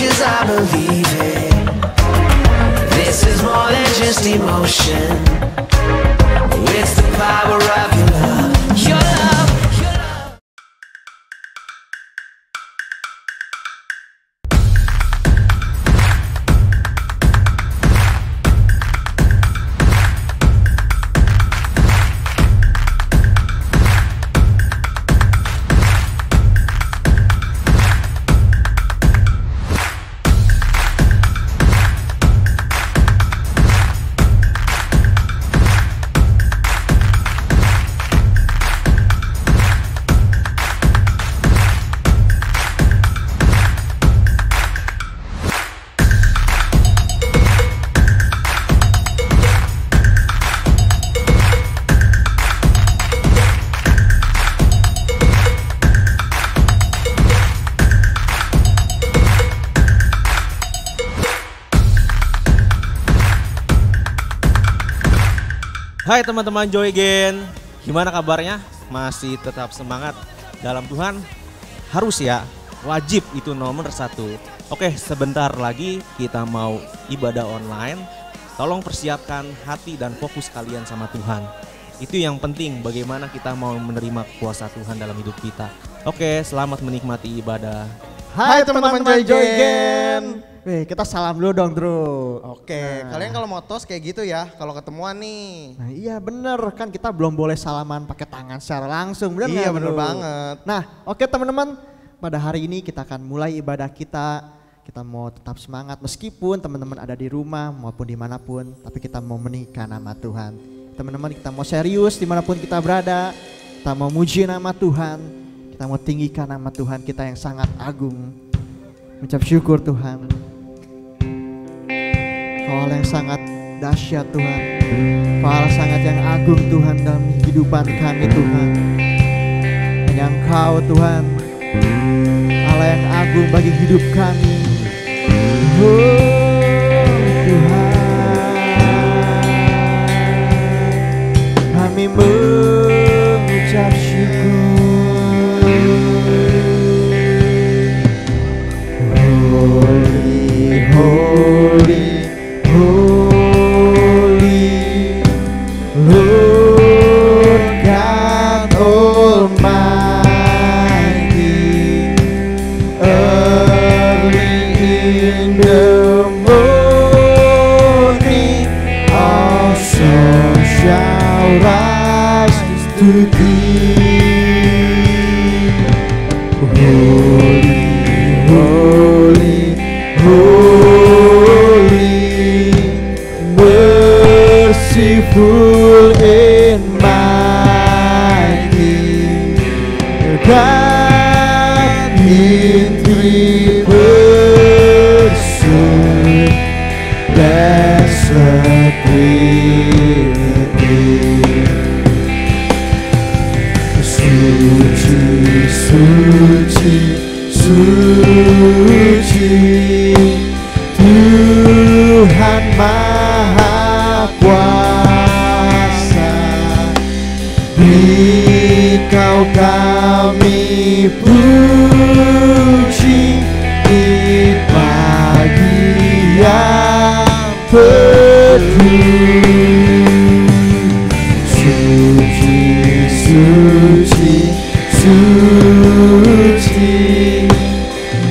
'cause I believe it. This is more than just emotion. It's the power of your love. Your love. Hai teman-teman Joy Gen, gimana kabarnya? Masih tetap semangat dalam Tuhan? Harus ya, wajib itu nomor 1. Oke, sebentar lagi kita mau ibadah online. Tolong persiapkan hati dan fokus kalian sama Tuhan. Itu yang penting, bagaimana kita mau menerima kuasa Tuhan dalam hidup kita. Oke, selamat menikmati ibadah. Hai teman-teman Joy Gen. Wih, kita salam dulu dong, Bro. Oke, kalian kalau mau tos kayak gitu ya, kalau ketemuan nih. Nah iya bener, kan kita belum boleh salaman pakai tangan secara langsung, bener Iya nggak, bener Bro? banget. Nah oke teman-teman, pada hari ini kita akan mulai ibadah kita. Kita mau tetap semangat meskipun teman-teman ada di rumah maupun dimanapun, tapi kita mau menikah nama Tuhan. Teman-teman, kita mau serius dimanapun kita berada, kita mau muji nama Tuhan, kita mau tinggikan nama Tuhan kita yang sangat agung. Mengucap syukur Tuhan. Kau yang sangat dahsyat Tuhan, Kau sangat yang agung Tuhan dalam kehidupan kami Tuhan. Hanya Engkau Tuhan, Allah yang agung bagi hidup kami. Oh Tuhan, kami mengucap syukur. Holy, holy, holy, Lord God Almighty. Early in the morning, our soul shall rise to Thee. Holy, holy, holy, merciful and mighty, God in 3 persons, blessed Trinity. Suci, suci, suci, Tuhan Maha Kuasa. Di Kau kami puji di pagi yang teduh. Suci, suci, suci,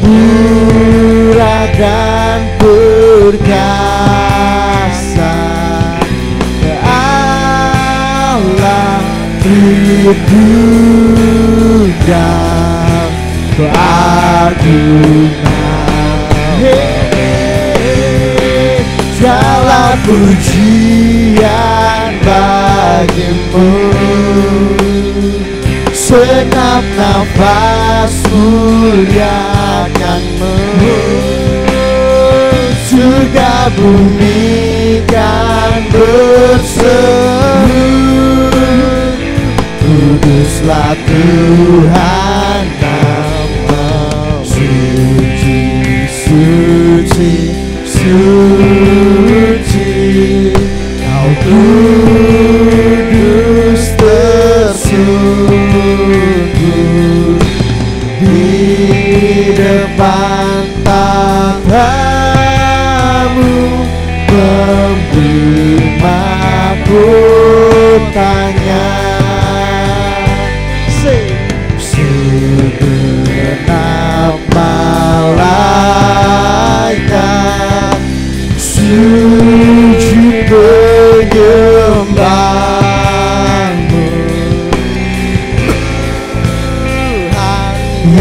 murah dan perkasa, Allah Tribunda keagungan. Segala pujian bagimu, segenap nafas muliakanmu. Surga bumi kan berseru, kuduslah Tuhan nama-Mu. Suci, suci, suci, Kau kudus tersungguh. Di depan tahta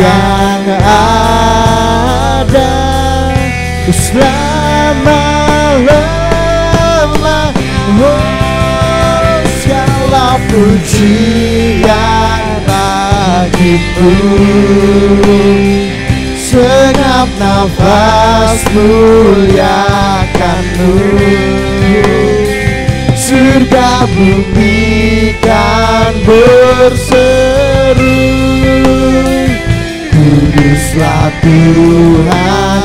yang ada selama-lamanya. Segala pujian bagimu, segenap nafas muliakanmu. Surga bumi kan berseru, kuduslah Tuhan.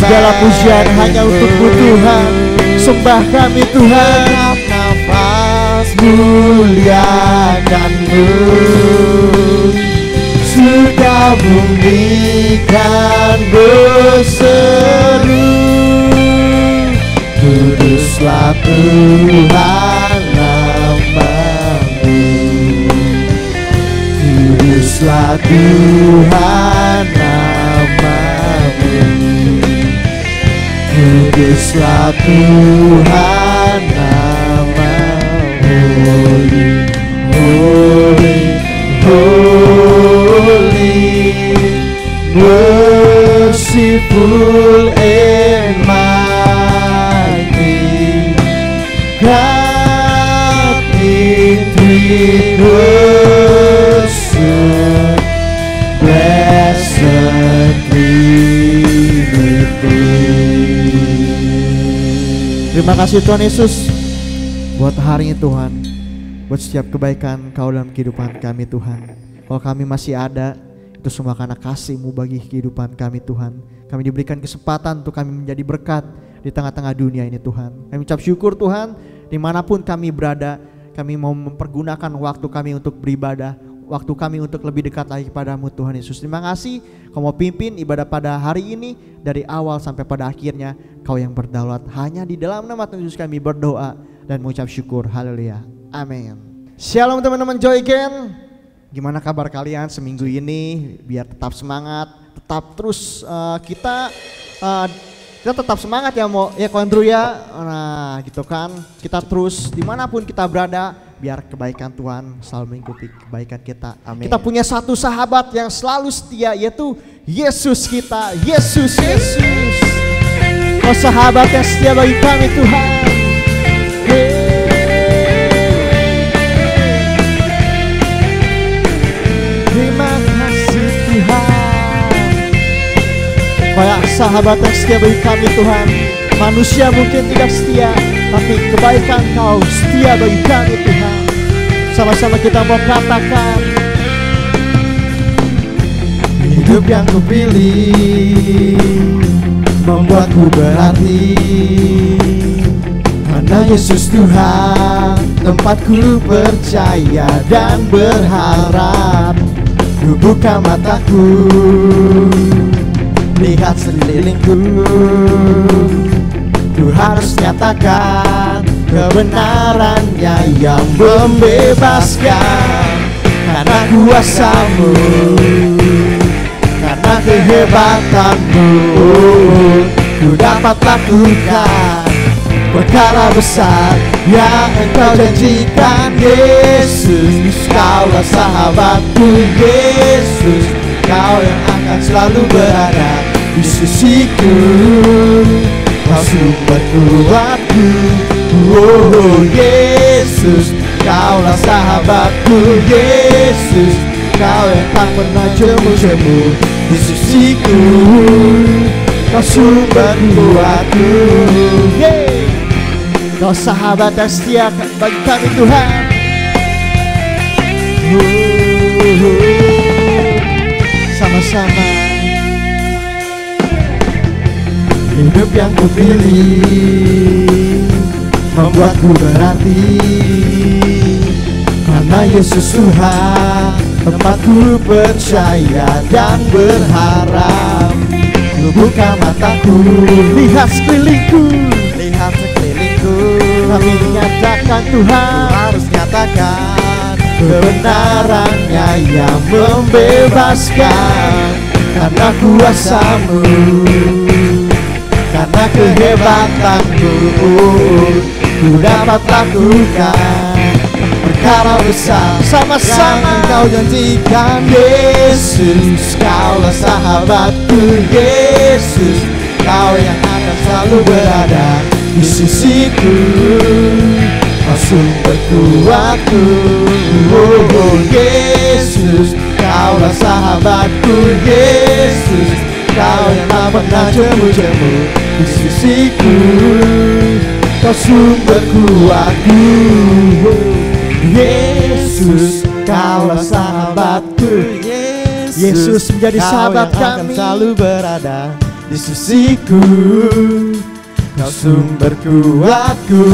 Segala pujian hanya untukmu Tuhan. Sembah kami Tuhan. Nafas muliakanmu, surga bumi kan berseru, kuduslah Tuhan namamu, kuduslah Tuhan namamu, kuduslah Tuhan namamu. Holy, holy, merciful and mighty, God in three persons, blessed Trinity. Terima kasih Tuhan Yesus buat hari ini Tuhan, buat setiap kebaikan Kau dalam kehidupan kami Tuhan. Kalau kami masih ada, itu semua karena kasih-Mu bagi kehidupan kami Tuhan. Kami diberikan kesempatan untuk kami menjadi berkat di tengah-tengah dunia ini Tuhan. Kami ucap syukur Tuhan, dimanapun kami berada, kami mau mempergunakan waktu kami untuk beribadah, waktu kami untuk lebih dekat lagi kepadamu Tuhan Yesus. Terima kasih Kau mau pimpin ibadah pada hari ini, dari awal sampai pada akhirnya Kau yang berdaulat. Hanya di dalam nama Tuhan Yesus kami berdoa dan mengucap syukur. Haleluya, amin. Shalom teman-teman Joy Gen. Gimana kabar kalian seminggu ini? Biar tetap semangat, tetap terus kita tetap semangat ya Ko Andrew ya. Nah gitu kan, kita terus dimanapun kita berada, biar kebaikan Tuhan selalu mengikuti kebaikan kita. Amin. Kita punya satu sahabat yang selalu setia, yaitu Yesus kita. Yesus. Oh sahabat yang setia bagi kami Tuhan. Terima kasih Tuhan. Kayak sahabat yang setia bagi kami Tuhan. Manusia mungkin tidak setia, tapi kebaikan Kau setia bagi kami Tuhan. Sama-sama kita mau katakan, hidup yang kupilih membuatku berarti, karena Yesus Tuhan tempatku percaya dan berharap. Ku buka mataku, lihat sekelilingku, ku harus nyatakan kebenarannya yang membebaskan. Karena kuasa-Mu, karena kehebatan-Mu, ku dapat lakukan perkara besar yang Engkau janjikan. Yesus, Kaulah sahabatku. Yesus, Kau yang akan selalu berada di sisiku. Kau sumber kuatku. Oh Yesus, Kaulah sahabatku. Yesus, Kau yang tak pernah jemu-jemu di sisiku. Kau sumber kuatku. Kau sahabat yang setia bagi kami Tuhan. Sama-sama. Hidup yang kupilih membuatku berarti, karena Yesus Tuhan tempatku percaya dan berharap. Ku buka mataku, lihat sekelilingku, kami nyatakan Tuhan, harus nyatakan kebenarannya yang membebaskan. Karena kuasa-Mu, karena kehebatan-Mu, ku ku dapat lakukan perkara besar sama-sama yang kau janjikan. Yesus, kaulah sahabatku. Yesus, kau yang akan selalu berada di sisiku. Kau sumber kuatku. Oh, Yesus, kaulah sahabatku. Yesus, kau yang tak pernah jemu-jemu di sisiku. Kau sumber kuatku. Yesus, kaulah sahabatku. Yesus menjadi sahabat kami, selalu berada di sisiku. Kau sumber kuatku.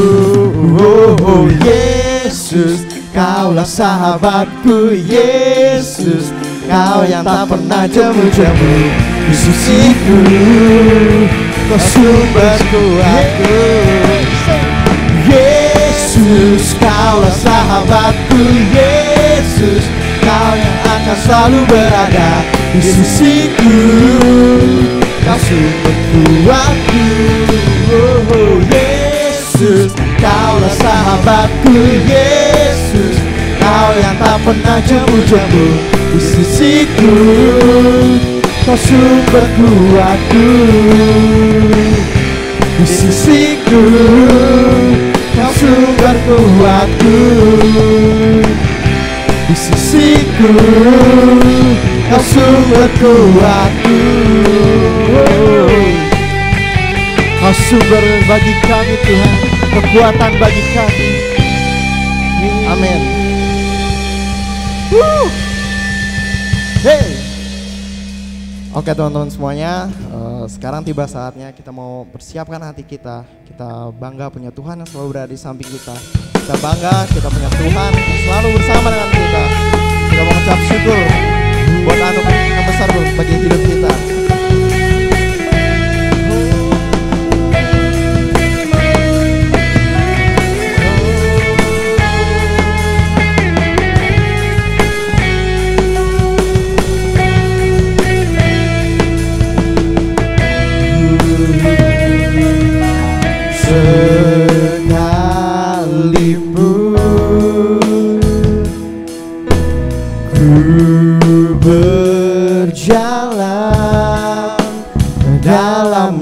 Oh, Yesus, kaulah sahabatku. Yesus, kau yang tak pernah jemu-jemu di sisiku. Kau sumber kuatku. Yesus, kaulah sahabatku. Yesus, kau yang akan selalu berada di sisiku. Kau sumber kuatku. Oh, Yesus, kaulah sahabatku. Yesus, kau yang tak pernah jemu-jemu di sisiku. Kau sumber kuatku. Di sisiku, kau sumber kuatku. Di sisiku, kau sumber kuatku. Kau sumber bagi kami Tuhan, kekuatan bagi kami. Amin. Hey. Oke teman-teman semuanya, sekarang tiba saatnya kita mau persiapkan hati kita. Kita bangga punya Tuhan yang selalu berada di samping kita. Kita bangga kita punya Tuhan yang selalu bersama dengan kita. Kita mau mengucap syukur buat anugerah yang besar bagi hidup kita.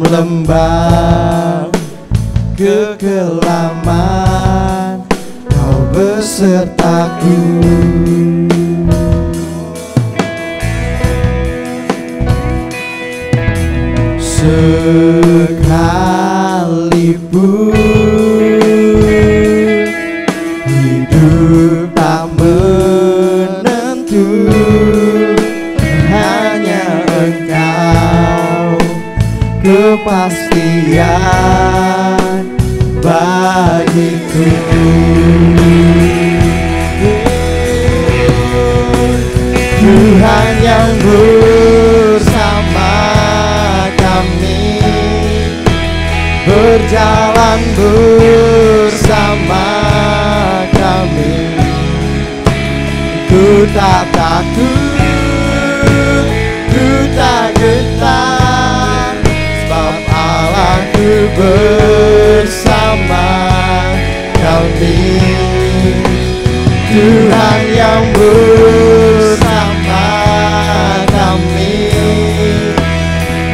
Lembah kekelaman, kau besertaku. Sekalipun hidup tak menentu, hanya Engkau kepastian bagiku. Tuhan yang bersama kami, berjalan bersama kami. Ku tak takut, ku tak gentar, Allahku bersama kami. Tuhan yang bersama kami,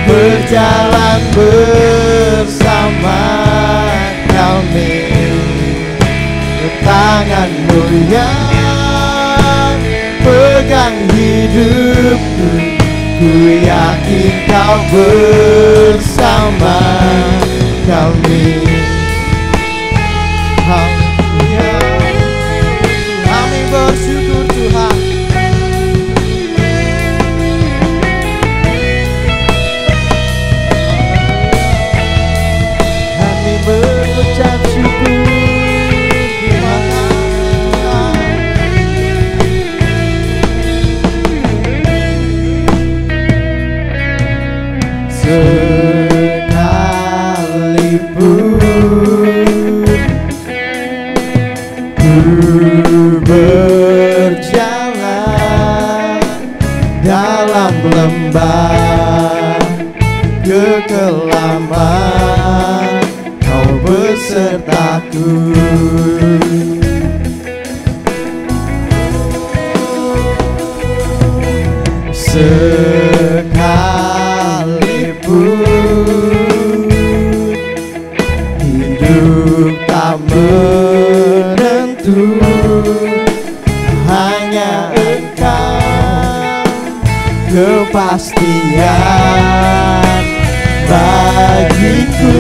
berjalan bersama kami. Tangan-Mu yang pegang hidupku, ku yakin Kau bersama kami. Haleluya, kami bersyukur Tuhan. Kami mengucap syukur. Terima kasih. Sekalipun sertaku. Sekalipun hidup tak menentu, hanya Engkau kepastian bagiku.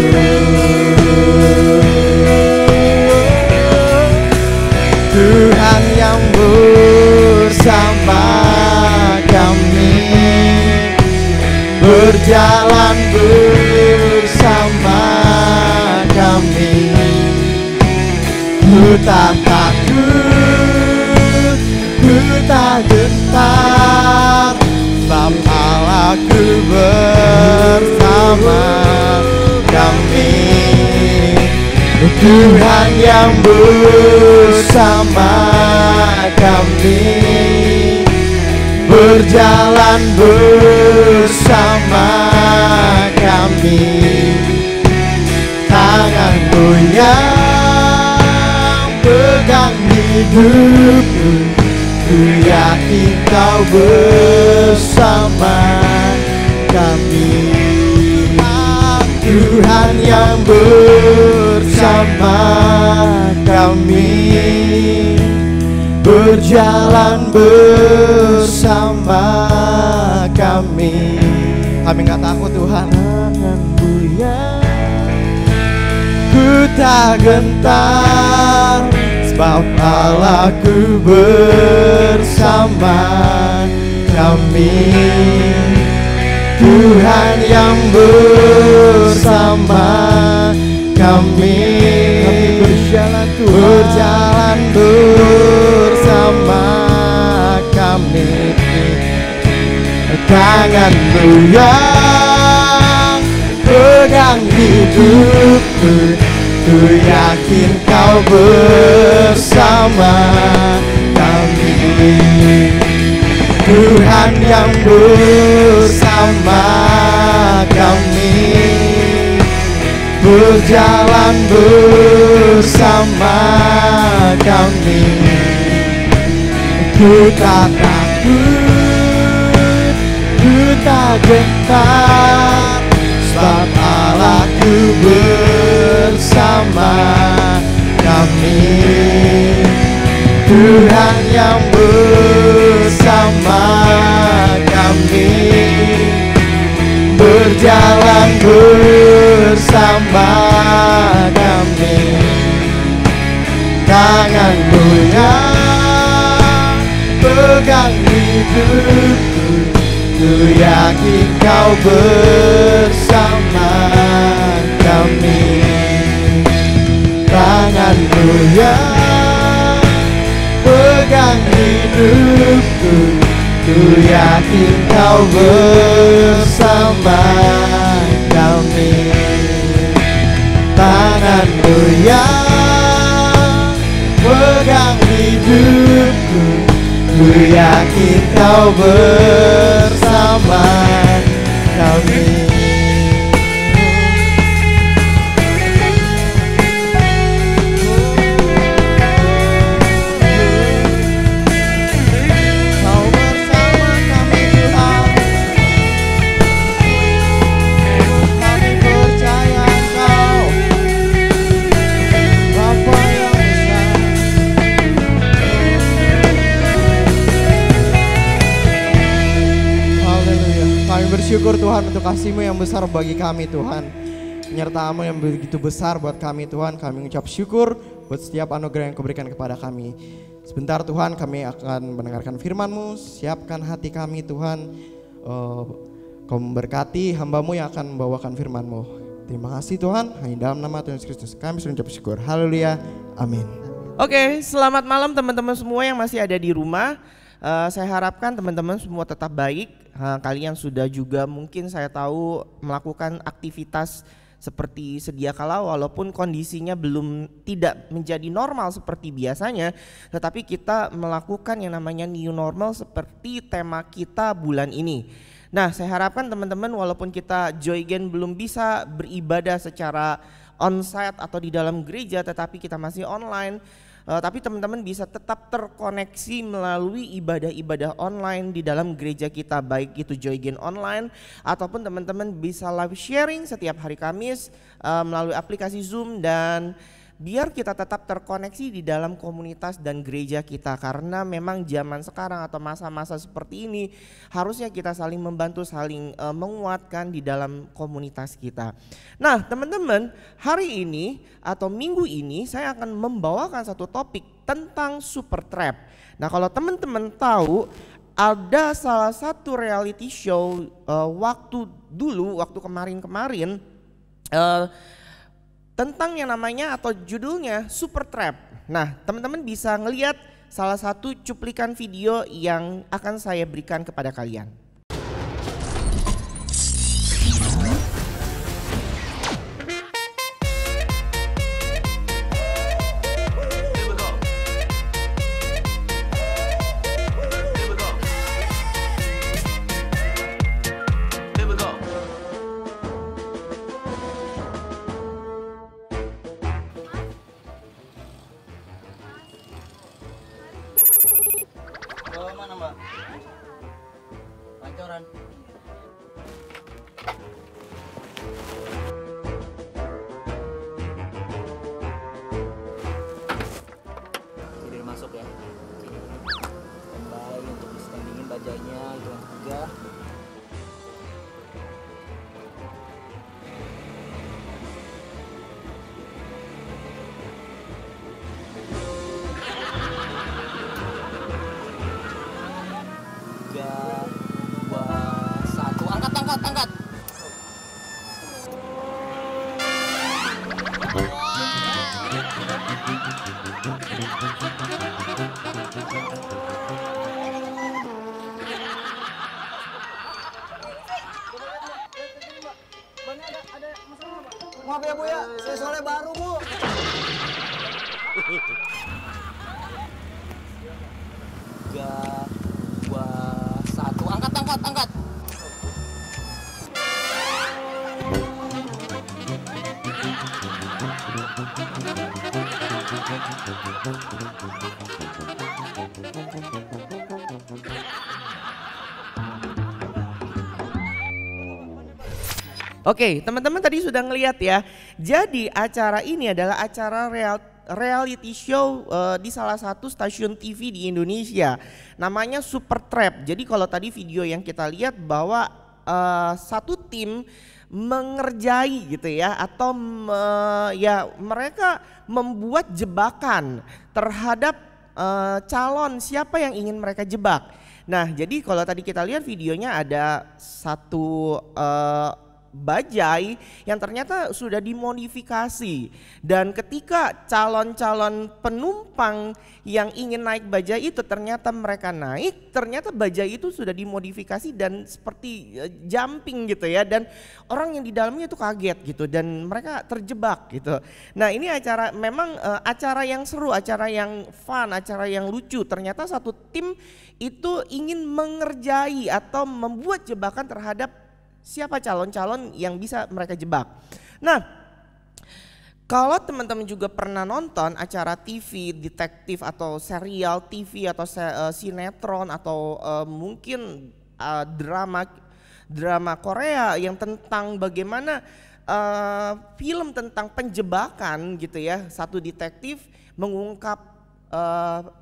Tuhan yang bersama kami, berjalan bersama kami. Ku tak takut, ku tak gentar, sebab Allahku bersama kami. Tuhan yang bersama kami, berjalan bersama kami. Tanganmu yang pegang hidupku, ku yakin Kau bersama kami. Tuhan yang bersama kami, berjalan bersama kami. Kami gak takut Tuhan. Tanganmu yang ku tak gentar, sebab Allahku bersama kami. Tuhan yang bersama kami, berjalan bersama kami. Tanganmu yang pegang hidupku, ku yakin Kau bersama kami. Tuhan yang bersama kami, berjalan bersama kami. Ku tak takut, ku tak gentar, sebab Allahku bersama kami. Tuhan yang bersama kami, berjalan bersama kami. Tanganmu yang pegang hidupku, ku yakin Kau bersama kami. Tanganmu yang pegang hidupku, ku yakin Kau bersama kami. Tanganmu yang pegang hidupku, ku yakin Kau bersama kami. Bersyukur Tuhan untuk kasih-Mu yang besar bagi kami Tuhan. Penyertaan-Mu yang begitu besar buat kami Tuhan. Kami mengucap syukur buat setiap anugerah yang Kau berikan kepada kami. Sebentar Tuhan kami akan mendengarkan firman-Mu. Siapkan hati kami Tuhan. Kau memberkati hamba-Mu yang akan membawakan firman-Mu. Terima kasih Tuhan. Hanya dalam nama Tuhan Yesus Kristus kami mengucap syukur. Haleluya. Amin. Oke, selamat malam teman-teman semua yang masih ada di rumah. Saya harapkan teman-teman semua tetap baik. Kalian sudah juga mungkin saya tahu melakukan aktivitas seperti sedia kala, walaupun kondisinya belum tidak menjadi normal seperti biasanya, tetapi kita melakukan yang namanya new normal seperti tema kita bulan ini. Nah, saya harapkan teman-teman walaupun kita Joygen belum bisa beribadah secara onsite atau di dalam gereja tetapi kita masih online. Tapi teman-teman bisa tetap terkoneksi melalui ibadah-ibadah online di dalam gereja kita, baik itu Joygen online ataupun teman-teman bisa live sharing setiap hari Kamis melalui aplikasi Zoom, dan biar kita tetap terkoneksi di dalam komunitas dan gereja kita, karena memang zaman sekarang atau masa-masa seperti ini harusnya kita saling membantu, saling menguatkan di dalam komunitas kita. Nah teman-teman, hari ini atau minggu ini saya akan membawakan satu topik tentang super trap. Nah kalau teman-teman tahu, ada salah satu reality show waktu kemarin-kemarin tentang yang namanya atau judulnya Super Trap. Nah teman-teman bisa ngelihat salah satu cuplikan video yang akan saya berikan kepada kalian. Mana mbak? Pancoran. Jadi masuk ya. Kembali untuk dingin bajanya, hitungan 3. Angkat. Maaf ya Bu ya, saya soalnya baru Bu. 3, 2, 1, angkat. Oke, teman-teman tadi sudah ngelihat ya. Jadi acara ini adalah acara reality show di salah satu stasiun TV di Indonesia. Namanya Super Trap. Jadi kalau tadi video yang kita lihat bahwa satu tim mengerjai gitu ya, atau ya mereka membuat jebakan terhadap calon siapa yang ingin mereka jebak. Nah jadi kalau tadi kita lihat videonya ada satu bajai yang ternyata sudah dimodifikasi, dan ketika calon-calon penumpang yang ingin naik bajai itu ternyata mereka naik, ternyata bajai itu sudah dimodifikasi dan seperti jumping gitu ya, dan orang yang di dalamnya itu kaget gitu dan mereka terjebak gitu. Nah ini acara memang acara yang seru, acara yang fun, acara yang lucu. Ternyata satu tim itu ingin mengerjai atau membuat jebakan terhadap siapa calon-calon yang bisa mereka jebak. Nah, kalau teman-teman juga pernah nonton acara TV detektif atau serial TV atau sinetron atau mungkin drama Korea yang tentang bagaimana film tentang penjebakan gitu ya, satu detektif mengungkap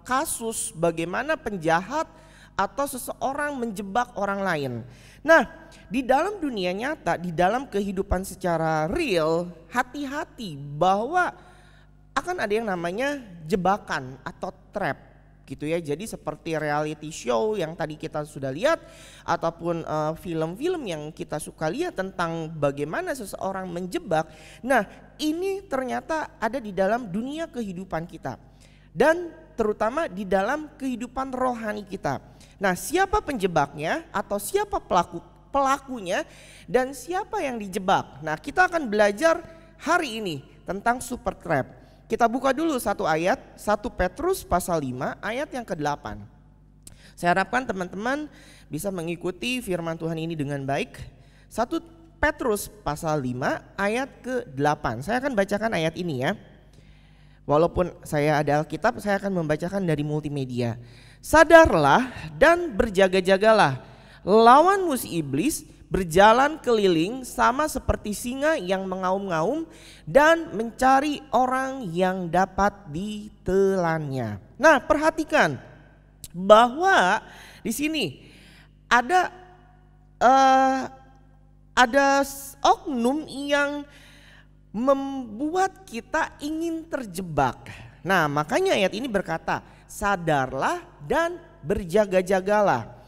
kasus bagaimana penjahat atau seseorang menjebak orang lain. Nah, di dalam dunia nyata, di dalam kehidupan secara real, hati-hati bahwa akan ada yang namanya jebakan atau trap gitu ya. Jadi seperti reality show yang tadi kita sudah lihat, ataupun film-film yang kita suka lihat tentang bagaimana seseorang menjebak. Nah, ini ternyata ada di dalam dunia kehidupan kita dan terutama di dalam kehidupan rohani kita. Nah, siapa penjebaknya atau siapa pelakunya dan siapa yang dijebak? Nah, kita akan belajar hari ini tentang super trap. Kita buka dulu satu ayat, 1 Petrus pasal 5 ayat yang ke-8. Saya harapkan teman-teman bisa mengikuti firman Tuhan ini dengan baik. 1 Petrus pasal 5 ayat ke-8. Saya akan bacakan ayat ini ya. Walaupun saya ada Alkitab, saya akan membacakan dari multimedia. Sadarlah dan berjaga-jagalah. Lawan musuh iblis berjalan keliling sama seperti singa yang mengaum-ngaum dan mencari orang yang dapat ditelannya. Nah, perhatikan bahwa di sini ada oknum yang membuat kita ingin terjebak. Nah, makanya ayat ini berkata, sadarlah dan berjaga-jagalah.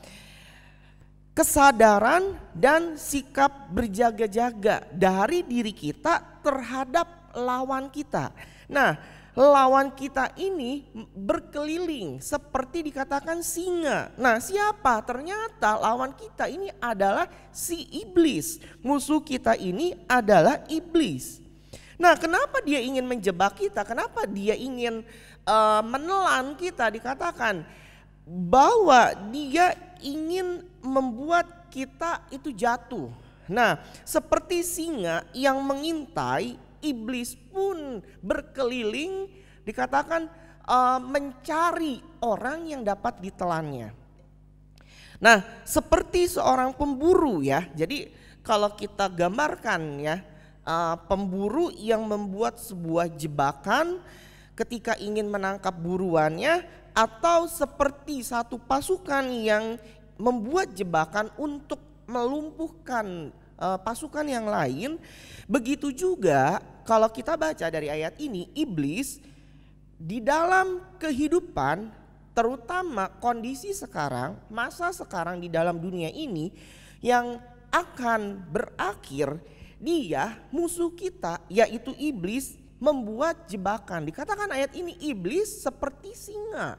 Kesadaran dan sikap berjaga-jaga dari diri kita terhadap lawan kita. Nah, lawan kita ini berkeliling seperti dikatakan singa. Nah, siapa? Ternyata lawan kita ini adalah si iblis. Musuh kita ini adalah iblis. Nah, kenapa dia ingin menjebak kita? Kenapa dia ingin menelan kita? Dikatakan bahwa dia ingin membuat kita itu jatuh. Nah, seperti singa yang mengintai, iblis pun berkeliling, dikatakan mencari orang yang dapat ditelannya. Nah, seperti seorang pemburu ya. Jadi kalau kita gambarkan ya, pemburu yang membuat sebuah jebakan ketika ingin menangkap buruannya, atau seperti satu pasukan yang membuat jebakan untuk melumpuhkan pasukan yang lain. Begitu juga kalau kita baca dari ayat ini, iblis di dalam kehidupan, terutama kondisi sekarang, masa sekarang di dalam dunia ini yang akan berakhir, dia musuh kita yaitu iblis membuat jebakan. Dikatakan ayat ini iblis seperti singa.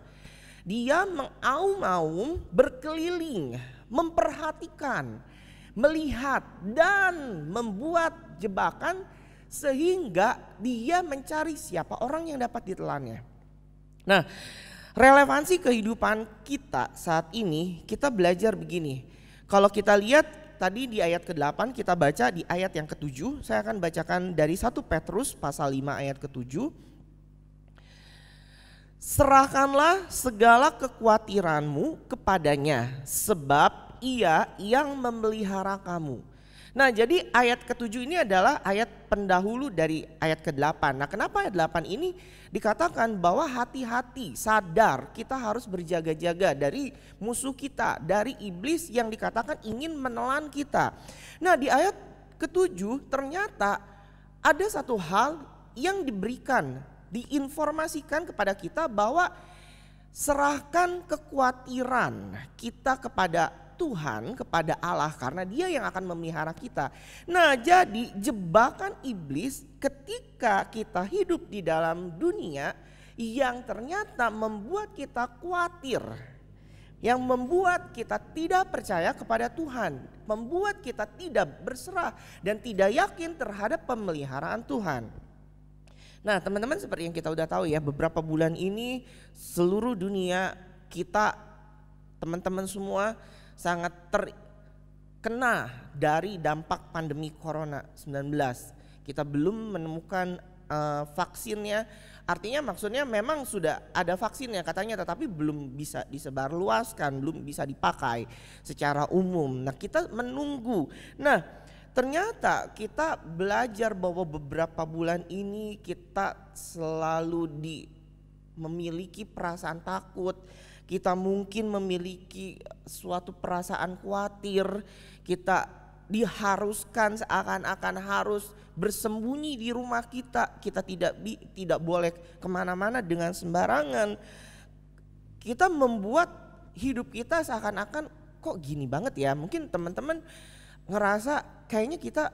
Dia mengaum-aum, berkeliling, memperhatikan, melihat dan membuat jebakan sehingga dia mencari siapa orang yang dapat ditelannya. Nah, relevansi kehidupan kita saat ini, kita belajar begini. Kalau kita lihat tadi di ayat ke-8, kita baca di ayat yang ke-7. Saya akan bacakan dari 1 Petrus pasal 5 ayat ke-7. Serahkanlah segala kekhawatiranmu kepadanya, sebab ia yang memelihara kamu. Nah, jadi ayat ke-7 ini adalah ayat pendahulu dari ayat ke-8. Nah, kenapa ayat 8 ini dikatakan bahwa hati-hati, sadar, kita harus berjaga-jaga dari musuh kita, dari iblis yang dikatakan ingin menelan kita. Nah, di ayat ke-7 ternyata ada satu hal yang diberikan, diinformasikan kepada kita bahwa serahkan kekhawatiran kita kepada Tuhan, kepada Allah, karena Dia yang akan memelihara kita. Nah, jadi jebakan iblis ketika kita hidup di dalam dunia yang ternyata membuat kita khawatir, yang membuat kita tidak percaya kepada Tuhan, membuat kita tidak berserah dan tidak yakin terhadap pemeliharaan Tuhan. Nah, teman-teman, seperti yang kita udah tahu ya, beberapa bulan ini seluruh dunia kita, teman-teman semua sangat terkena dari dampak pandemi Corona-19. Kita belum menemukan vaksinnya, artinya maksudnya memang sudah ada vaksinnya katanya, tetapi belum bisa disebarluaskan, belum bisa dipakai secara umum. Nah, kita menunggu. Nah, ternyata kita belajar bahwa beberapa bulan ini kita selalu memiliki perasaan takut. Kita mungkin memiliki suatu perasaan khawatir, kita diharuskan seakan-akan harus bersembunyi di rumah kita tidak boleh kemana-mana dengan sembarangan. Kita membuat hidup kita seakan-akan kok gini banget ya. Mungkin teman-teman ngerasa kayaknya kita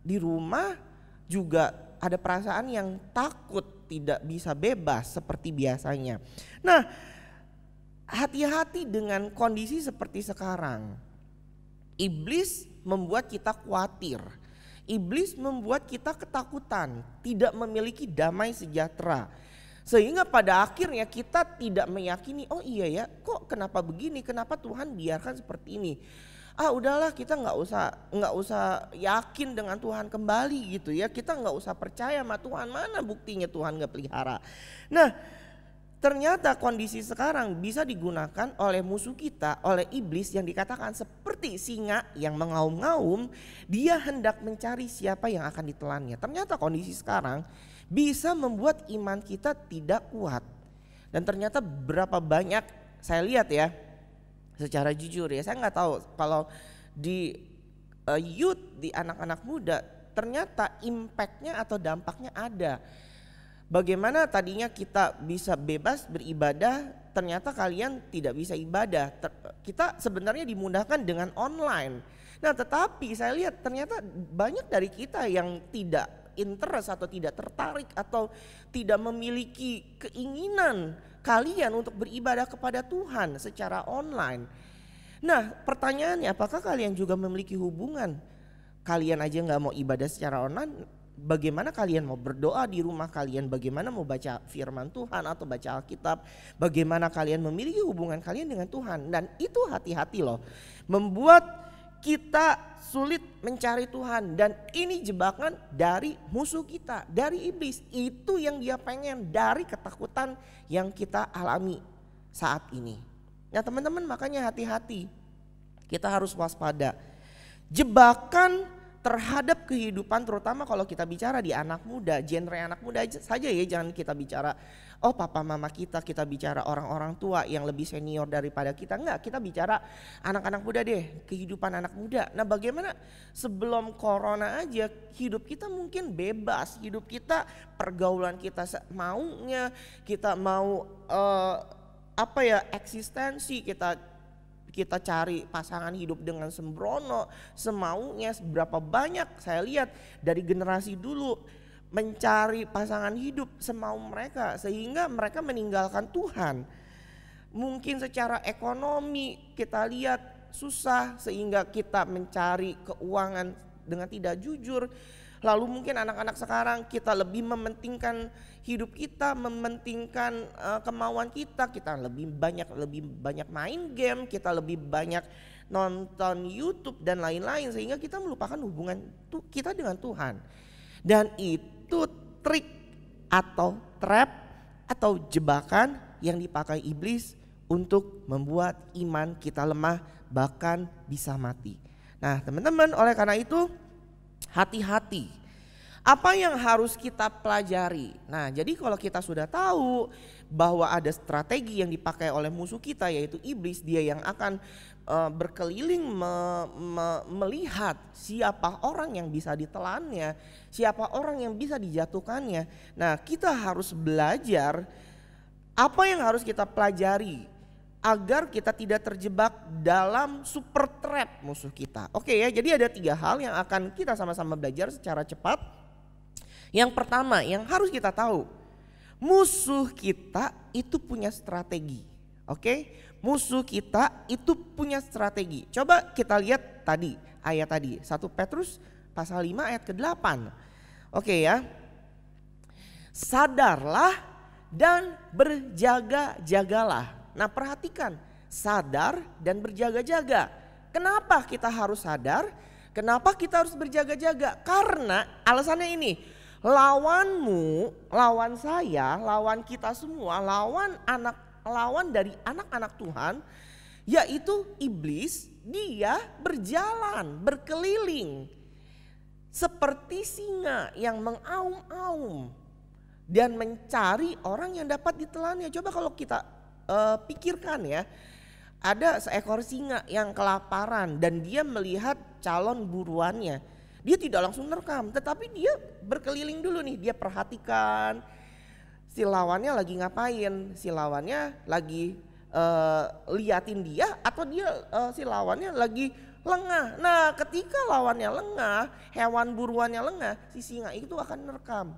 di rumah juga ada perasaan yang takut, tidak bisa bebas seperti biasanya. Nah, hati-hati dengan kondisi seperti sekarang. Iblis membuat kita khawatir. Iblis membuat kita ketakutan, tidak memiliki damai sejahtera. Sehingga pada akhirnya kita tidak meyakini, oh iya ya, kok kenapa begini, kenapa Tuhan biarkan seperti ini. Udahlah kita nggak usah yakin dengan Tuhan kembali gitu ya. Kita nggak usah percaya sama Tuhan, mana buktinya Tuhan nggak pelihara. Nah, ternyata kondisi sekarang bisa digunakan oleh musuh kita, oleh iblis yang dikatakan seperti singa yang mengaum-ngaum, dia hendak mencari siapa yang akan ditelannya. Ternyata kondisi sekarang bisa membuat iman kita tidak kuat. Dan ternyata berapa banyak saya lihat ya, secara jujur ya, saya nggak tahu kalau di youth, di anak-anak muda, ternyata impactnya atau dampaknya ada. Bagaimana tadinya kita bisa bebas beribadah, ternyata kalian tidak bisa ibadah. Kita sebenarnya dimudahkan dengan online. Nah, tetapi saya lihat ternyata banyak dari kita yang tidak interest atau tidak tertarik atau tidak memiliki keinginan kalian untuk beribadah kepada Tuhan secara online. Nah, pertanyaannya, apakah kalian juga memiliki hubungan? Kalian aja nggak mau ibadah secara online, bagaimana kalian mau berdoa di rumah kalian? Bagaimana mau baca firman Tuhan atau baca Alkitab? Bagaimana kalian memiliki hubungan kalian dengan Tuhan? Dan itu hati-hati loh, membuat kita sulit mencari Tuhan. Dan ini jebakan dari musuh kita, dari iblis. Itu yang dia pengen dari ketakutan yang kita alami saat ini. Nah teman-teman, makanya hati-hati, kita harus waspada. Jebakan terhadap kehidupan, terutama kalau kita bicara di anak muda, genre anak muda saja ya, jangan kita bicara papa mama kita bicara orang-orang tua yang lebih senior daripada kita. Enggak, kita bicara anak-anak muda deh, kehidupan anak muda. Nah bagaimana sebelum corona aja hidup kita mungkin bebas, hidup kita, pergaulan kita maunya, kita mau eksistensi, kita cari pasangan hidup dengan sembrono, semaunya. Berapa banyak saya lihat dari generasi dulu mencari pasangan hidup semau mereka, sehingga mereka meninggalkan Tuhan. Mungkin secara ekonomi kita lihat susah, sehingga kita mencari keuangan dengan tidak jujur. Lalu mungkin anak-anak sekarang kita lebih mementingkan hidup kita, mementingkan kemauan kita lebih banyak main game, kita lebih banyak nonton YouTube dan lain-lain, sehingga kita melupakan hubungan kita dengan Tuhan. Dan itu trik atau trap atau jebakan yang dipakai iblis untuk membuat iman kita lemah, bahkan bisa mati. Nah teman-teman, oleh karena itu hati-hati. Apa yang harus kita pelajari? Nah, jadi kalau kita sudah tahu bahwa ada strategi yang dipakai oleh musuh kita, yaitu iblis, dia yang akan berkeliling melihat siapa orang yang bisa ditelannya, siapa orang yang bisa dijatuhkannya. Nah, kita harus belajar apa yang harus kita pelajari agar kita tidak terjebak dalam super trap musuh kita. Oke ya, jadi ada 3 hal yang akan kita sama-sama belajar secara cepat. Yang pertama yang harus kita tahu, musuh kita itu punya strategi. Oke, musuh kita itu punya strategi. Coba kita lihat tadi, ayat tadi, 1 Petrus pasal 5 ayat ke-8. Oke ya, sadarlah dan berjaga-jagalah. Nah perhatikan, sadar dan berjaga-jaga. Kenapa kita harus sadar? Kenapa kita harus berjaga-jaga? Karena alasannya ini, lawanmu, lawan saya, lawan kita semua, lawan dari anak-anak Tuhan, yaitu iblis. Dia berjalan, berkeliling seperti singa yang mengaum-aum dan mencari orang yang dapat ditelannya. Coba kalau kita pikirkan ya, ada seekor singa yang kelaparan dan dia melihat calon buruannya. Dia tidak langsung nerekam, tetapi dia berkeliling dulu nih, dia perhatikan si lawannya lagi ngapain, si lawannya lagi liatin dia atau dia si lawannya lagi lengah. Nah ketika lawannya lengah, hewan buruannya lengah, si singa itu akan nerekam.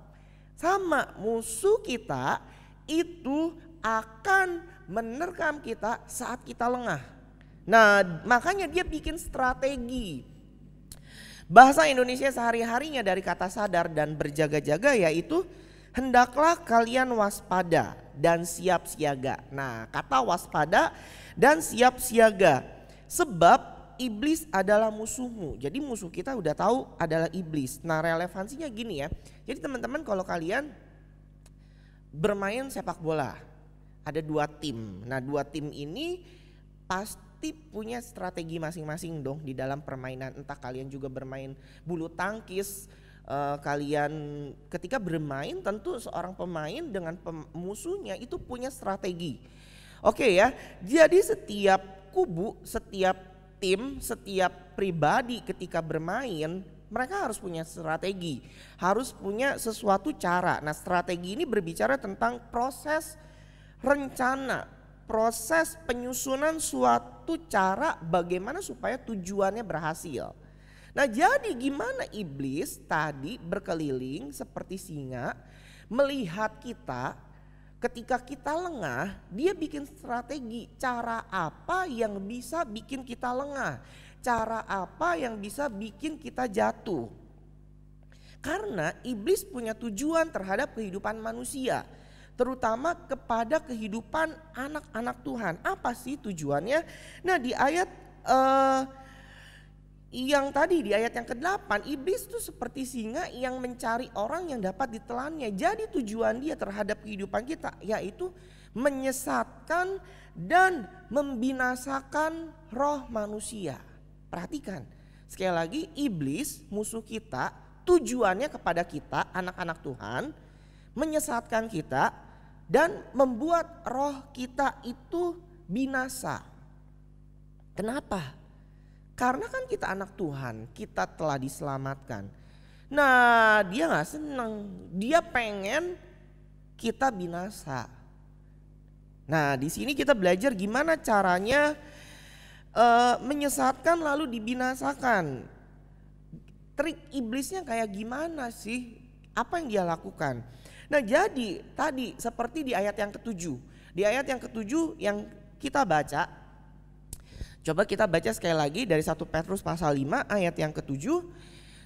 Sama, musuh kita itu akan menerkam kita saat kita lengah. Nah makanya dia bikin strategi. Bahasa Indonesia sehari-harinya dari kata sadar dan berjaga-jaga yaitu hendaklah kalian waspada dan siap siaga. Nah kata waspada dan siap siaga, sebab iblis adalah musuhmu. Jadi musuh kita udah tahu adalah iblis. Nah relevansinya gini ya. Jadi teman-teman kalau kalian bermain sepak bola, ada 2 tim. Nah 2 tim ini pasti punya strategi masing-masing dong di dalam permainan. Entah kalian juga bermain bulu tangkis, kalian ketika bermain tentu seorang pemain dengan musuhnya itu punya strategi. Oke ya, jadi setiap kubu, setiap tim, setiap pribadi ketika bermain mereka harus punya strategi, harus punya sesuatu cara. Nah strategi ini berbicara tentang proses rencana, proses penyusunan suatu cara bagaimana supaya tujuannya berhasil. Nah jadi gimana iblis tadi berkeliling seperti singa melihat kita. Ketika kita lengah, dia bikin strategi cara apa yang bisa bikin kita lengah, cara apa yang bisa bikin kita jatuh. Karena iblis punya tujuan terhadap kehidupan manusia, terutama kepada kehidupan anak-anak Tuhan. Apa sih tujuannya? Nah di ayat yang tadi di ayat yang ke-8, iblis itu seperti singa yang mencari orang yang dapat ditelannya. Jadi tujuan dia terhadap kehidupan kita yaitu menyesatkan dan membinasakan roh manusia. Perhatikan, sekali lagi iblis musuh kita tujuannya kepada kita anak-anak Tuhan, menyesatkan kita dan membuat roh kita itu binasa. Kenapa? Karena kan kita anak Tuhan, kita telah diselamatkan. Nah dia gak senang, dia pengen kita binasa. Nah di sini kita belajar gimana caranya menyesatkan lalu dibinasakan. Trik iblisnya kayak gimana sih? Apa yang dia lakukan? Nah jadi tadi seperti di ayat yang ke-7. Di ayat yang ke-7 yang kita baca. Coba kita baca sekali lagi dari 1 Petrus pasal 5 ayat yang ke-7.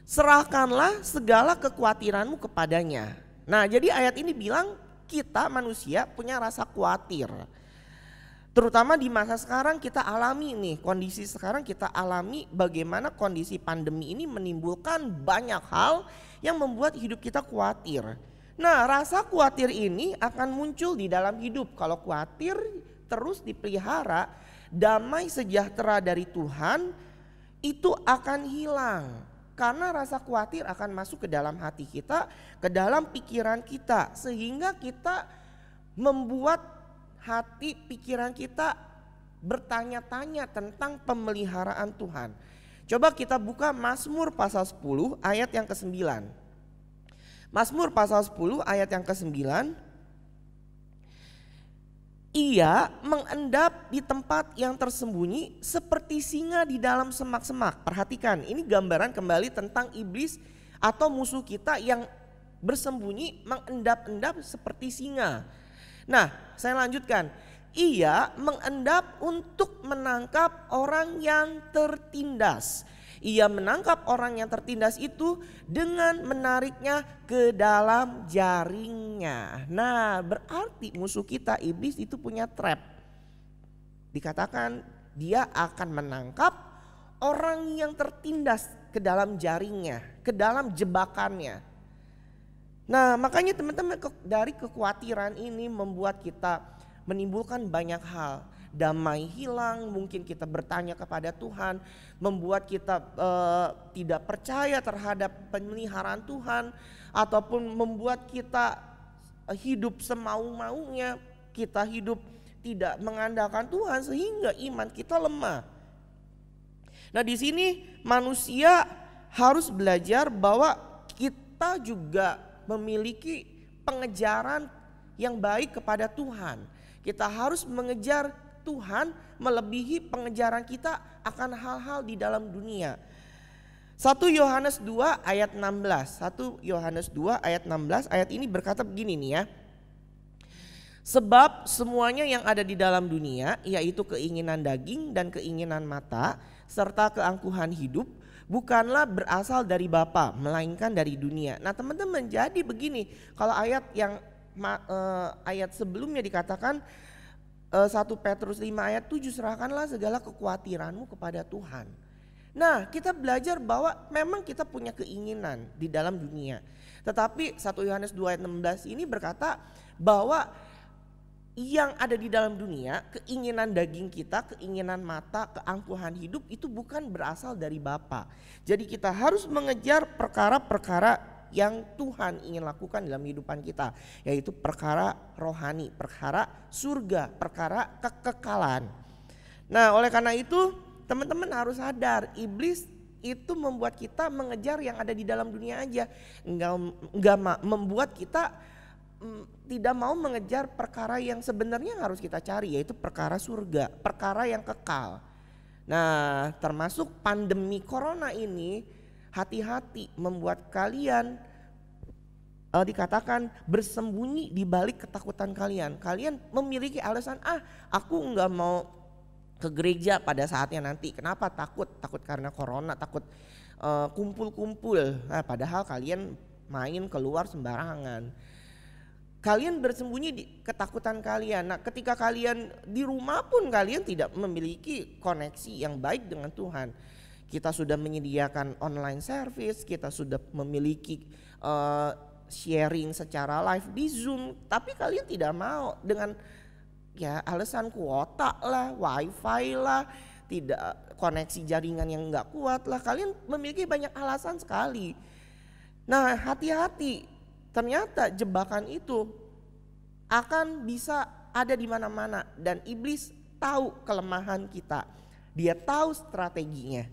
Serahkanlah segala kekhawatiranmu kepadanya. Nah jadi ayat ini bilang kita manusia punya rasa khawatir. Terutama di masa sekarang kita alami nih, kondisi sekarang kita alami bagaimana kondisi pandemi ini menimbulkan banyak hal yang membuat hidup kita khawatir. Nah rasa khawatir ini akan muncul di dalam hidup. Kalau khawatir terus dipelihara, damai sejahtera dari Tuhan itu akan hilang. Karena rasa khawatir akan masuk ke dalam hati kita, ke dalam pikiran kita. Sehingga kita membuat hati pikiran kita bertanya-tanya tentang pemeliharaan Tuhan. Coba kita buka Mazmur pasal 10 ayat yang ke-9. Mazmur pasal 10 ayat yang ke-9. Ia mengendap di tempat yang tersembunyi seperti singa di dalam semak-semak. Perhatikan, ini gambaran kembali tentang iblis atau musuh kita yang bersembunyi mengendap-endap seperti singa. Nah, saya lanjutkan. Ia mengendap untuk menangkap orang yang tertindas. Ia menangkap orang yang tertindas itu dengan menariknya ke dalam jaringnya. Nah berarti musuh kita iblis itu punya trap. Dikatakan dia akan menangkap orang yang tertindas ke dalam jaringnya, ke dalam jebakannya. Nah makanya teman-teman dari kekhawatiran ini membuat kita menimbulkan banyak hal. Damai hilang, mungkin kita bertanya kepada Tuhan, membuat kita tidak percaya terhadap pemeliharaan Tuhan, ataupun membuat kita hidup semau-maunya, kita hidup tidak mengandalkan Tuhan sehingga iman kita lemah. Nah di sini manusia harus belajar bahwa kita juga memiliki pengejaran yang baik kepada Tuhan. Kita harus mengejar Tuhan melebihi pengejaran kita akan hal-hal di dalam dunia. 1 Yohanes 2 ayat 16. 1 Yohanes 2 ayat 16, ayat ini berkata begini nih ya. Sebab semuanya yang ada di dalam dunia, yaitu keinginan daging dan keinginan mata serta keangkuhan hidup, bukanlah berasal dari Bapa, melainkan dari dunia. Nah teman-teman, jadi begini, kalau ayat yang ayat sebelumnya dikatakan 1 Petrus 5 ayat 7, serahkanlah segala kekhawatiranmu kepada Tuhan. Nah, kita belajar bahwa memang kita punya keinginan di dalam dunia. Tetapi 1 Yohanes 2 ayat 16 ini berkata bahwa yang ada di dalam dunia, keinginan daging kita, keinginan mata, keangkuhan hidup itu bukan berasal dari Bapa. Jadi kita harus mengejar perkara-perkara yang Tuhan ingin lakukan dalam kehidupan kita, yaitu perkara rohani, perkara surga, perkara kekekalan. Nah, oleh karena itu teman-teman harus sadar, iblis itu membuat kita mengejar yang ada di dalam dunia aja, enggak membuat kita tidak mau mengejar perkara yang sebenarnya harus kita cari, yaitu perkara surga, perkara yang kekal. Nah, termasuk pandemi corona ini, hati-hati membuat kalian dikatakan bersembunyi di balik ketakutan kalian. Kalian memiliki alasan, aku enggak mau ke gereja pada saatnya nanti. Kenapa? Takut karena corona, takut kumpul-kumpul. Nah, padahal kalian main keluar sembarangan. Kalian bersembunyi di ketakutan kalian. Nah, ketika kalian di rumah pun kalian tidak memiliki koneksi yang baik dengan Tuhan. Kita sudah menyediakan online service, kita sudah memiliki sharing secara live di Zoom, tapi kalian tidak mau dengan alasan kuota lah, wifi lah, tidak koneksi jaringan yang enggak kuat lah. Kalian memiliki banyak alasan sekali. Nah, hati-hati. Ternyata jebakan itu akan bisa ada di mana-mana dan iblis tahu kelemahan kita. Dia tahu strateginya.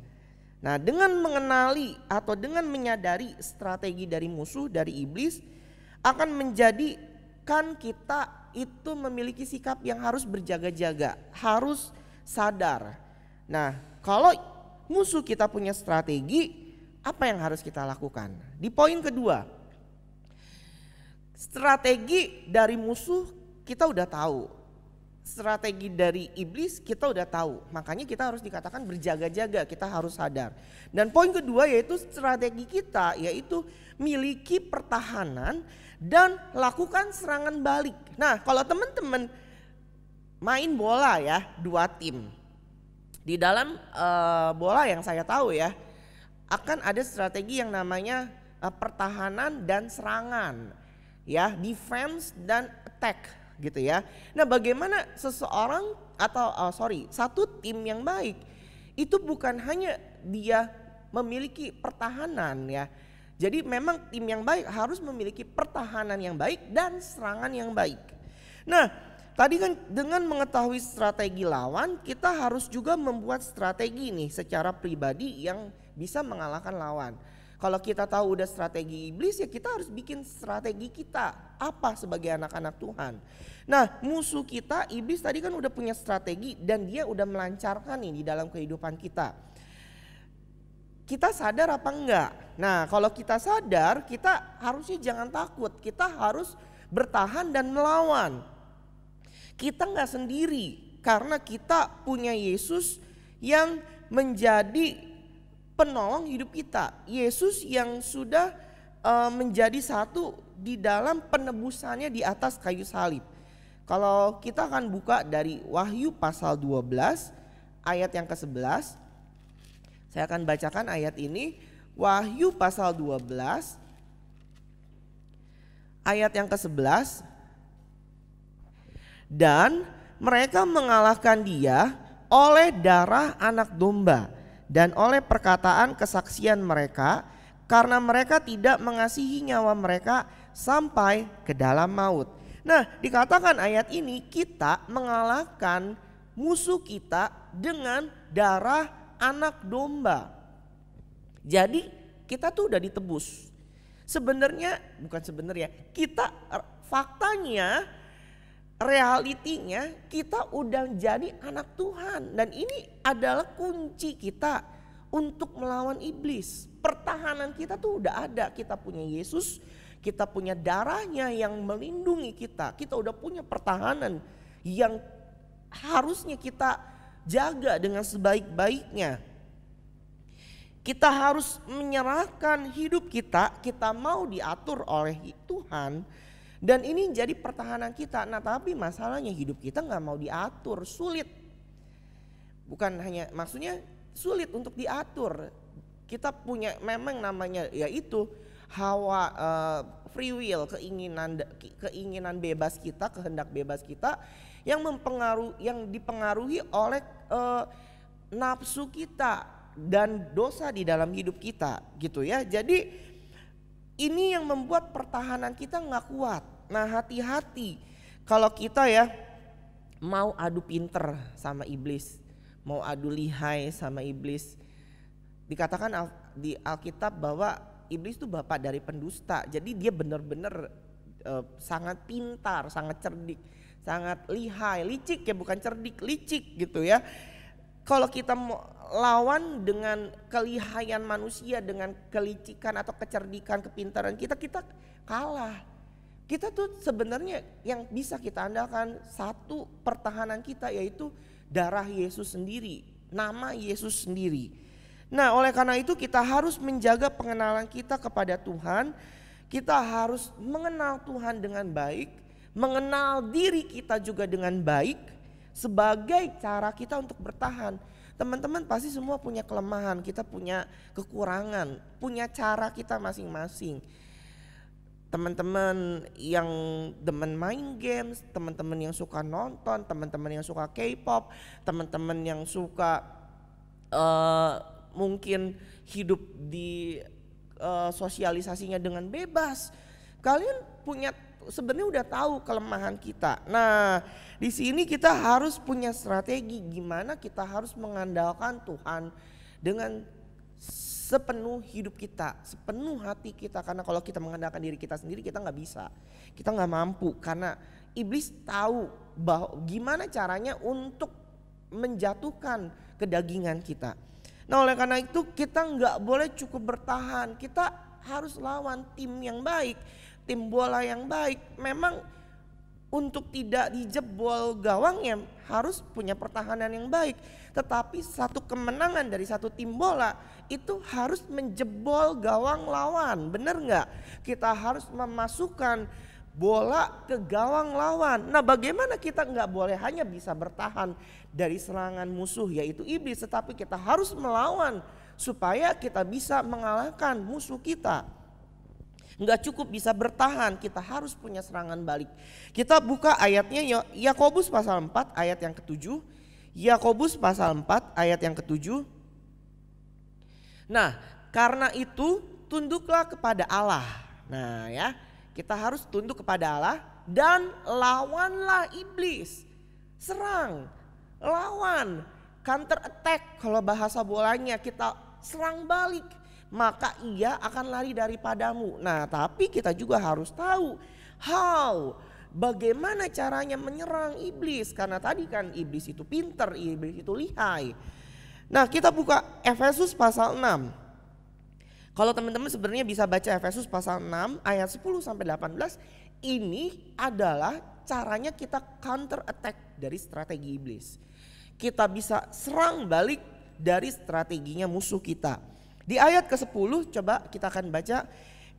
Nah, dengan mengenali atau dengan menyadari strategi dari musuh, dari iblis, akan menjadikan kita itu memiliki sikap yang harus berjaga-jaga, harus sadar. Nah, kalau musuh kita punya strategi, apa yang harus kita lakukan? Di poin kedua, strategi dari musuh kita udah tahu, strategi dari iblis kita udah tahu, makanya kita harus dikatakan berjaga-jaga, kita harus sadar. Dan poin kedua yaitu strategi kita, yaitu miliki pertahanan dan lakukan serangan balik. Nah, kalau teman-teman main bola ya, 2 tim, di dalam bola yang saya tahu ya, akan ada strategi yang namanya pertahanan dan serangan. Ya, defense dan attack gitu ya. Nah, bagaimana seseorang atau satu tim yang baik itu bukan hanya dia memiliki pertahanan ya. Jadi memang tim yang baik harus memiliki pertahanan yang baik dan serangan yang baik. Nah, tadi kan dengan mengetahui strategi lawan, kita harus juga membuat strategi nih secara pribadi yang bisa mengalahkan lawan. Kalau kita tahu udah strategi iblis, ya kita harus bikin strategi kita apa sebagai anak-anak Tuhan. Nah, musuh kita iblis tadi kan udah punya strategi dan dia udah melancarkan nih di dalam kehidupan kita. Kita sadar apa enggak? Nah, kalau kita sadar, kita harusnya jangan takut. Kita harus bertahan dan melawan. Kita enggak sendiri karena kita punya Yesus yang menjadi penolong hidup kita. Yesus yang sudah menjadi satu di dalam penebusannya di atas kayu salib. Kalau kita akan buka dari Wahyu pasal 12 ayat yang ke-11. Saya akan bacakan ayat ini. Wahyu pasal 12 ayat yang ke-11. Dan mereka mengalahkan dia oleh darah anak domba dan oleh perkataan kesaksian mereka, karena mereka tidak mengasihi nyawa mereka sampai ke dalam maut. Nah, dikatakan ayat ini kita mengalahkan musuh kita dengan darah anak domba. Jadi kita tuh udah ditebus. Faktanya, realitinya kita udah jadi anak Tuhan. Dan ini adalah kunci kita untuk melawan iblis. Pertahanan kita tuh udah ada. Kita punya Yesus, kita punya darahnya yang melindungi kita. Kita udah punya pertahanan yang harusnya kita jaga dengan sebaik-baiknya. Kita harus menyerahkan hidup kita, kita mau diatur oleh Tuhan. Dan ini jadi pertahanan kita. Nah tapi masalahnya hidup kita nggak mau diatur, sulit. Bukan hanya, maksudnya sulit untuk diatur. Kita punya memang namanya yaitu hawa free will, keinginan bebas kita, kehendak bebas kita yang dipengaruhi oleh nafsu kita dan dosa di dalam hidup kita gitu ya. Jadi ini yang membuat pertahanan kita nggak kuat. Nah hati-hati kalau kita ya mau adu pinter sama iblis, mau adu lihai sama iblis. Dikatakan di Alkitab bahwa iblis itu bapak dari pendusta. Jadi dia benar-benar sangat pintar, sangat cerdik, sangat lihai, licik ya, bukan cerdik, licik gitu ya. Kalau kita mau lawan dengan kelihayan manusia, dengan kelicikan atau kecerdikan, kepintaran kita kalah. Kita tuh sebenarnya yang bisa kita andalkan satu pertahanan kita yaitu darah Yesus sendiri, nama Yesus sendiri. Nah oleh karena itu kita harus menjaga pengenalan kita kepada Tuhan. Kita harus mengenal Tuhan dengan baik, mengenal diri kita juga dengan baik sebagai cara kita untuk bertahan. Teman-teman pasti semua punya kelemahan, kita punya kekurangan, punya cara kita masing-masing. Teman-teman yang demen main games, teman-teman yang suka nonton, teman-teman yang suka K-pop, teman-teman yang suka mungkin hidup di sosialisasinya dengan bebas. Kalian punya sebenarnya udah tahu kelemahan kita. Nah, di sini kita harus punya strategi gimana kita harus mengandalkan Tuhan dengan sepenuh hidup kita, sepenuh hati kita. Karena kalau kita mengandalkan diri kita sendiri kita nggak bisa, kita nggak mampu. Karena iblis tahu bahwa gimana caranya untuk menjatuhkan kedagingan kita. Nah oleh karena itu kita nggak boleh cukup bertahan, kita harus lawan tim yang baik, tim bola yang baik. Memang untuk tidak dijebol gawangnya harus punya pertahanan yang baik. Tetapi satu kemenangan dari satu tim bola itu harus menjebol gawang lawan, benar nggak? Kita harus memasukkan bola ke gawang lawan. Nah bagaimana kita nggak boleh hanya bisa bertahan dari serangan musuh yaitu iblis, tetapi kita harus melawan supaya kita bisa mengalahkan musuh kita. Nggak cukup bisa bertahan, kita harus punya serangan balik. Kita buka ayatnya Yakobus pasal 4 ayat yang ke-7. Yakobus pasal 4 ayat yang ke-7. Nah, karena itu tunduklah kepada Allah. Nah, ya, kita harus tunduk kepada Allah dan lawanlah iblis. Serang, lawan, counter attack kalau bahasa bolanya, kita serang balik. Maka ia akan lari daripadamu. Nah tapi kita juga harus tahu bagaimana caranya menyerang iblis. Karena tadi kan iblis itu pinter, iblis itu lihai. Nah kita buka Efesus pasal 6. Kalau teman-teman sebenarnya bisa baca Efesus pasal 6 ayat 10 sampai 18. Ini adalah caranya kita counter attack dari strategi iblis. Kita bisa serang balik dari strateginya musuh kita. Di ayat ke-10 coba kita akan baca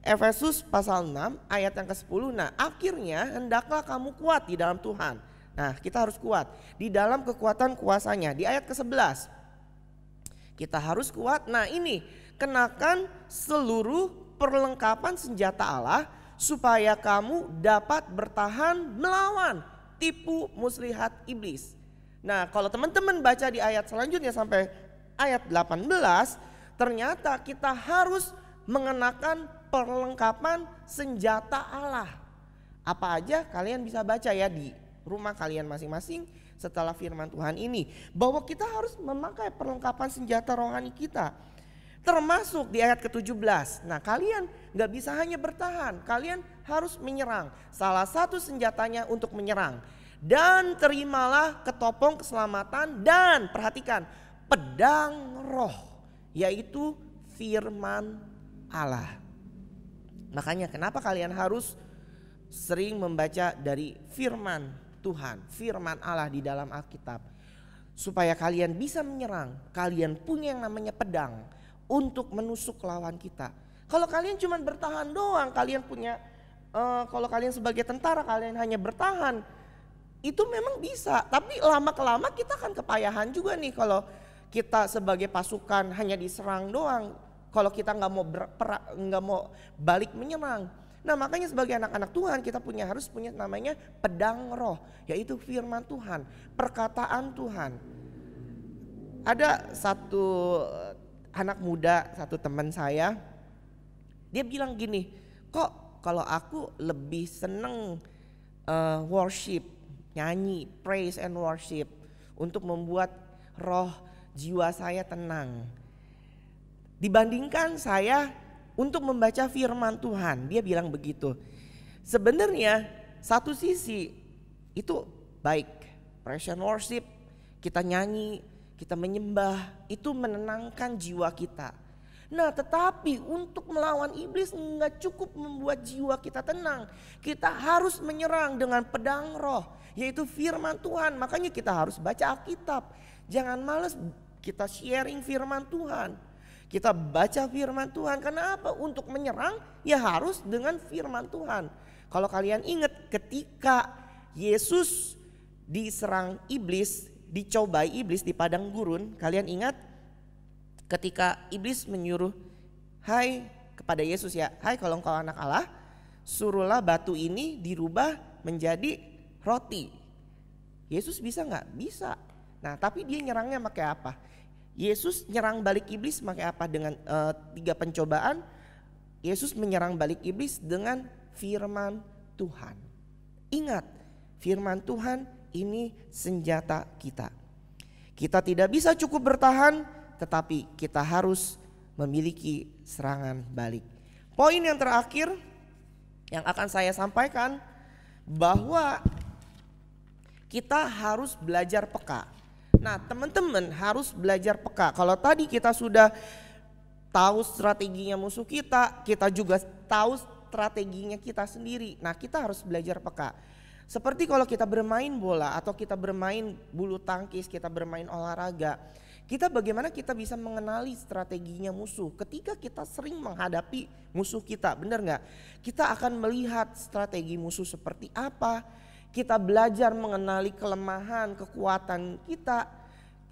Efesus pasal 6 ayat yang ke-10. Nah akhirnya hendaklah kamu kuat di dalam Tuhan. Nah kita harus kuat di dalam kekuatan kuasanya. Di ayat ke-11 kita harus kuat. Nah ini kenakan seluruh perlengkapan senjata Allah supaya kamu dapat bertahan melawan tipu muslihat iblis. Nah kalau teman-teman baca di ayat selanjutnya sampai ayat 18, ternyata kita harus mengenakan perlengkapan senjata Allah. Apa aja kalian bisa baca ya di rumah kalian masing-masing setelah firman Tuhan ini. Bahwa kita harus memakai perlengkapan senjata rohani kita. Termasuk di ayat ke-17. Nah kalian gak bisa hanya bertahan, kalian harus menyerang. Salah satu senjatanya untuk menyerang. Dan terimalah ketopong keselamatan dan perhatikan pedang roh. Yaitu firman Allah. Makanya kenapa kalian harus sering membaca dari firman Tuhan, firman Allah di dalam Alkitab. Supaya kalian bisa menyerang, kalian punya yang namanya pedang untuk menusuk lawan kita. Kalau kalian cuma bertahan doang, kalian punya kalau kalian sebagai tentara kalian hanya bertahan, itu memang bisa. Tapi lama-kelama kita akan kepayahan juga nih kalau kita sebagai pasukan hanya diserang doang. Kalau kita nggak mau balik menyerang. Nah makanya sebagai anak-anak Tuhan kita harus punya namanya pedang roh, yaitu firman Tuhan, perkataan Tuhan. Ada satu anak muda, satu teman saya, dia bilang gini, kok kalau aku lebih seneng worship, nyanyi, praise and worship untuk membuat roh jiwa saya tenang. Dibandingkan saya untuk membaca firman Tuhan, dia bilang begitu. Sebenarnya satu sisi itu baik, praise and worship, kita nyanyi, kita menyembah, itu menenangkan jiwa kita. Nah tetapi untuk melawan iblis nggak cukup membuat jiwa kita tenang. Kita harus menyerang dengan pedang roh, yaitu firman Tuhan. Makanya kita harus baca Alkitab. Jangan males kita sharing firman Tuhan. Kita baca firman Tuhan, karena apa? Untuk menyerang ya harus dengan firman Tuhan. Kalau kalian ingat ketika Yesus diserang iblis, dicobai iblis di padang gurun, kalian ingat ketika iblis menyuruh, hai kepada Yesus ya, hai kalau engkau anak Allah, suruhlah batu ini dirubah menjadi roti. Yesus bisa nggak? Bisa. Nah tapi dia nyerangnya pakai apa? Yesus nyerang balik iblis pakai apa? Dengan 3 pencobaan. Yesus menyerang balik iblis dengan firman Tuhan. Ingat, firman Tuhan ini senjata kita. Kita tidak bisa cukup bertahan, tetapi kita harus memiliki serangan balik. Poin yang terakhir yang akan saya sampaikan, bahwa kita harus belajar peka. Nah teman-teman harus belajar peka. Kalau tadi kita sudah tahu strateginya musuh kita, kita juga tahu strateginya kita sendiri. Nah kita harus belajar peka. Seperti kalau kita bermain bola atau kita bermain bulu tangkis, kita bermain olahraga, bagaimana kita bisa mengenali strateginya musuh. Ketika kita sering menghadapi musuh kita, benar nggak? Kita akan melihat strategi musuh seperti apa. Kita belajar mengenali kelemahan, kekuatan kita.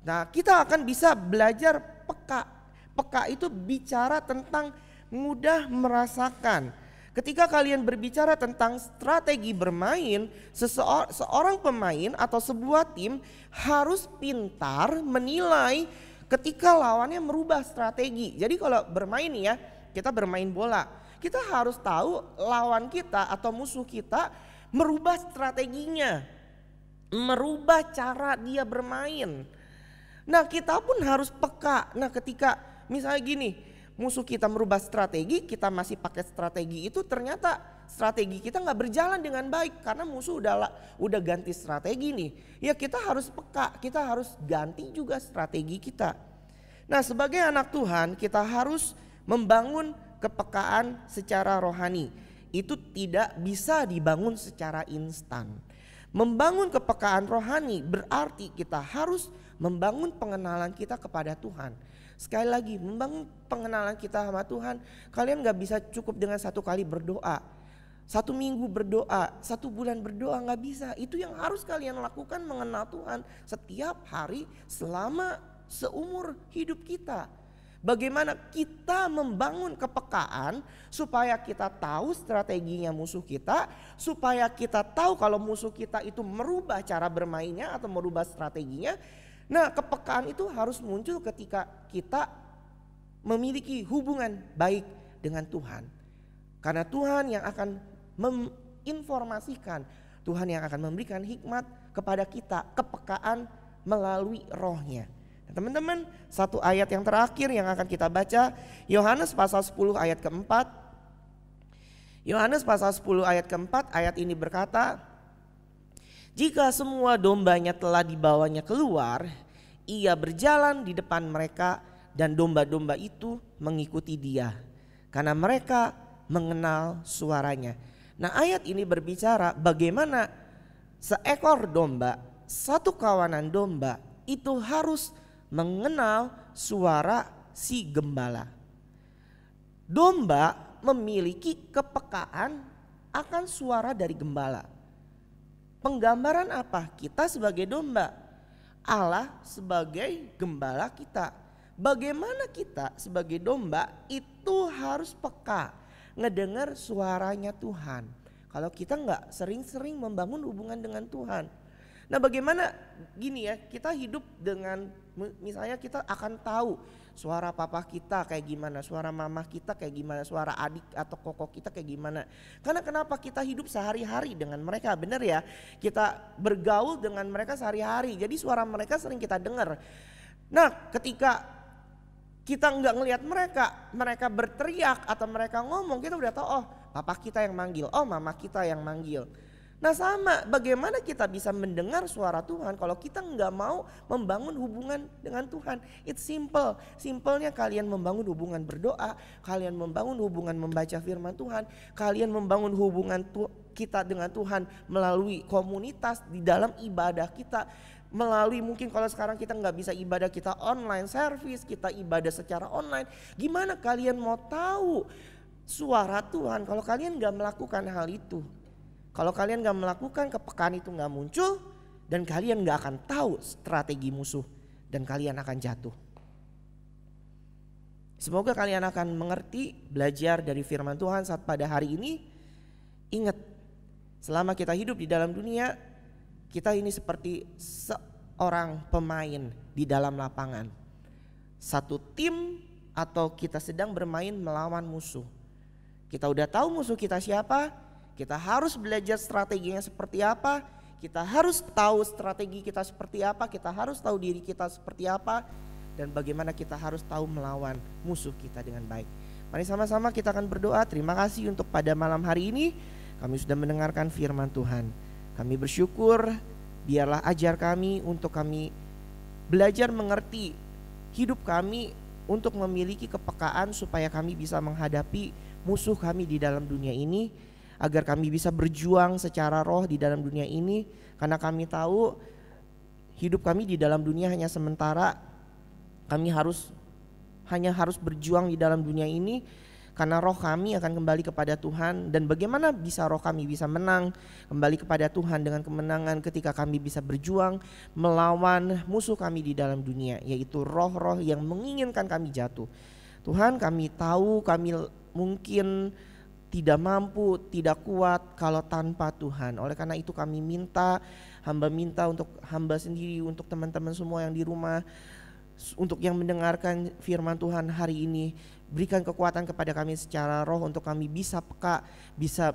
Nah kita akan bisa belajar peka. Peka itu bicara tentang mudah merasakan. Ketika kalian berbicara tentang strategi bermain, seorang pemain atau sebuah tim harus pintar menilai ketika lawannya merubah strategi. Jadi kalau bermain ya, kita bermain bola, kita harus tahu lawan kita atau musuh kita merubah strateginya, merubah cara dia bermain. Nah kita pun harus peka. Nah ketika misalnya gini, musuh kita merubah strategi, kita masih pakai strategi itu, ternyata strategi kita nggak berjalan dengan baik karena musuh udah ganti strategi nih. Ya kita harus peka, kita harus ganti juga strategi kita. Nah sebagai anak Tuhan kita harus membangun kepekaan secara rohani. Itu tidak bisa dibangun secara instan. Membangun kepekaan rohani berarti kita harus membangun pengenalan kita kepada Tuhan. Sekali lagi, membangun pengenalan kita sama Tuhan, kalian gak bisa cukup dengan 1 kali berdoa, 1 minggu berdoa, 1 bulan berdoa, gak bisa. Itu yang harus kalian lakukan, mengenal Tuhan setiap hari selama seumur hidup kita. Bagaimana kita membangun kepekaan supaya kita tahu strateginya musuh kita, supaya kita tahu kalau musuh kita itu merubah cara bermainnya atau merubah strateginya. Nah kepekaan itu harus muncul ketika kita memiliki hubungan baik dengan Tuhan. Karena Tuhan yang akan menginformasikan, Tuhan yang akan memberikan hikmat kepada kita, kepekaan melalui rohnya. Teman-teman, 1 ayat yang terakhir yang akan kita baca, Yohanes pasal 10 ayat keempat. Yohanes pasal 10 ayat keempat, ayat ini berkata, jika semua dombanya telah dibawanya keluar, ia berjalan di depan mereka dan domba-domba itu mengikuti dia, karena mereka mengenal suaranya. Nah ayat ini berbicara bagaimana seekor domba, satu kawanan domba itu harus mengenal suara si gembala. Domba memiliki kepekaan akan suara dari gembala. Penggambaran apa? Kita sebagai domba, Allah sebagai gembala kita. Bagaimana kita sebagai domba itu harus peka ngedengar suaranya Tuhan. Kalau kita nggak sering-sering membangun hubungan dengan Tuhan. Nah bagaimana gini ya, kita hidup dengan misalnya kita akan tahu suara papa kita kayak gimana, suara mama kita kayak gimana, suara adik atau koko kita kayak gimana. Karena kenapa kita hidup sehari-hari dengan mereka, benar ya? Kita bergaul dengan mereka sehari-hari, jadi suara mereka sering kita dengar. Nah ketika kita nggak ngelihat mereka berteriak atau mereka ngomong, kita udah tahu oh papa kita yang manggil, oh mama kita yang manggil. Nah sama, bagaimana kita bisa mendengar suara Tuhan kalau kita nggak mau membangun hubungan dengan Tuhan? It's simple, simpelnya kalian membangun hubungan berdoa, kalian membangun hubungan membaca firman Tuhan, kalian membangun hubungan kita dengan Tuhan melalui komunitas di dalam ibadah kita. Melalui mungkin kalau sekarang kita nggak bisa ibadah, kita online service, kita ibadah secara online. Gimana kalian mau tahu suara Tuhan kalau kalian nggak melakukan hal itu? Kalau kalian gak melakukan, kepekaan itu gak muncul dan kalian gak akan tahu strategi musuh dan kalian akan jatuh. Semoga kalian akan mengerti, belajar dari firman Tuhan saat pada hari ini. Ingat, selama kita hidup di dalam dunia, kita ini seperti seorang pemain di dalam lapangan. Satu tim atau kita sedang bermain melawan musuh. Kita udah tahu musuh kita siapa. Kita harus belajar strateginya seperti apa, kita harus tahu strategi kita seperti apa, kita harus tahu diri kita seperti apa, dan bagaimana kita harus tahu melawan musuh kita dengan baik. Mari sama-sama kita akan berdoa. Terima kasih untuk pada malam hari ini kami sudah mendengarkan firman Tuhan. Kami bersyukur, biarlah ajar kami untuk kami belajar mengerti hidup kami untuk memiliki kepekaan supaya kami bisa menghadapi musuh kami di dalam dunia ini. Agar kami bisa berjuang secara roh di dalam dunia ini. Karena kami tahu hidup kami di dalam dunia hanya sementara. Kami hanya harus berjuang di dalam dunia ini. Karena roh kami akan kembali kepada Tuhan. Dan bagaimana bisa roh kami bisa menang kembali kepada Tuhan dengan kemenangan ketika kami bisa berjuang melawan musuh kami di dalam dunia. Yaitu roh-roh yang menginginkan kami jatuh. Tuhan, kami tahu kami mungkin tidak mampu, tidak kuat kalau tanpa Tuhan. Oleh karena itu kami hamba minta untuk hamba sendiri, untuk teman-teman semua yang di rumah, untuk yang mendengarkan firman Tuhan hari ini. Berikan kekuatan kepada kami secara roh untuk kami bisa peka, bisa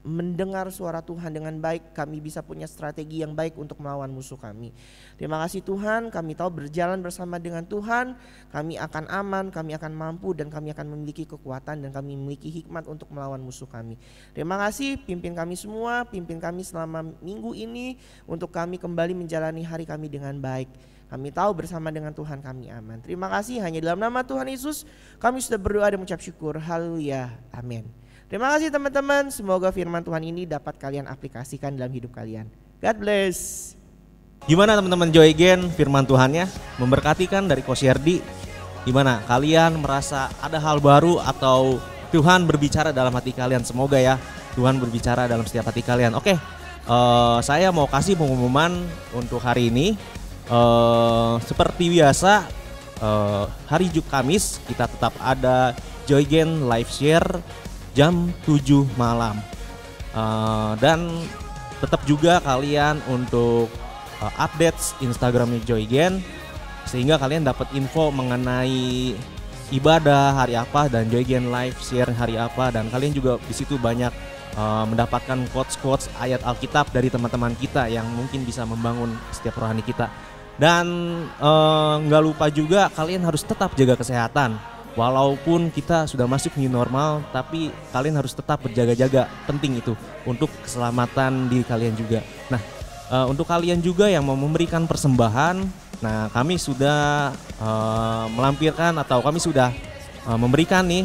mendengar suara Tuhan dengan baik. Kami bisa punya strategi yang baik untuk melawan musuh kami. Terima kasih Tuhan, kami tahu berjalan bersama dengan Tuhan kami akan aman, kami akan mampu, dan kami akan memiliki kekuatan, dan kami memiliki hikmat untuk melawan musuh kami. Terima kasih, pimpin kami semua, pimpin kami selama minggu ini untuk kami kembali menjalani hari kami dengan baik. Kami tahu bersama dengan Tuhan kami aman. Terima kasih, hanya dalam nama Tuhan Yesus kami sudah berdoa dan mengucap syukur. Haleluya, amin. Terima kasih teman-teman, semoga firman Tuhan ini dapat kalian aplikasikan dalam hidup kalian. God bless. Gimana teman-teman Joy Again, firman Tuhannya memberkati kan dari Coach Yerdi? Gimana kalian merasa ada hal baru atau Tuhan berbicara dalam hati kalian? Semoga ya Tuhan berbicara dalam setiap hati kalian. Oke, saya mau kasih pengumuman untuk hari ini. Seperti biasa hari Kamis kita tetap ada Joy Again live share jam 7 malam. Dan tetap juga kalian untuk update Instagramnya Joy Again sehingga kalian dapat info mengenai ibadah hari apa dan Joy Again live share hari apa, dan kalian juga di situ banyak mendapatkan quotes-quotes ayat Alkitab dari teman-teman kita yang mungkin bisa membangun setiap rohani kita. Dan nggak lupa juga kalian harus tetap jaga kesehatan. Walaupun kita sudah masuk new normal, tapi kalian harus tetap berjaga-jaga. Penting itu untuk keselamatan diri kalian juga. Nah, untuk kalian juga yang mau memberikan persembahan, nah kami sudah melampirkan atau kami sudah memberikan nih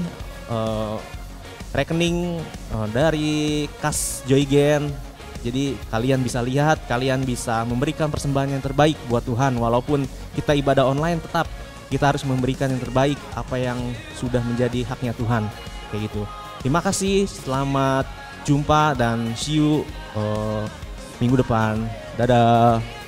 rekening dari kas Joy Again. Jadi kalian bisa lihat, kalian bisa memberikan persembahan yang terbaik buat Tuhan. Walaupun kita ibadah online, tetap kita harus memberikan yang terbaik apa yang sudah menjadi haknya Tuhan. Kayak gitu. Terima kasih, selamat jumpa dan see you minggu depan. Dadah.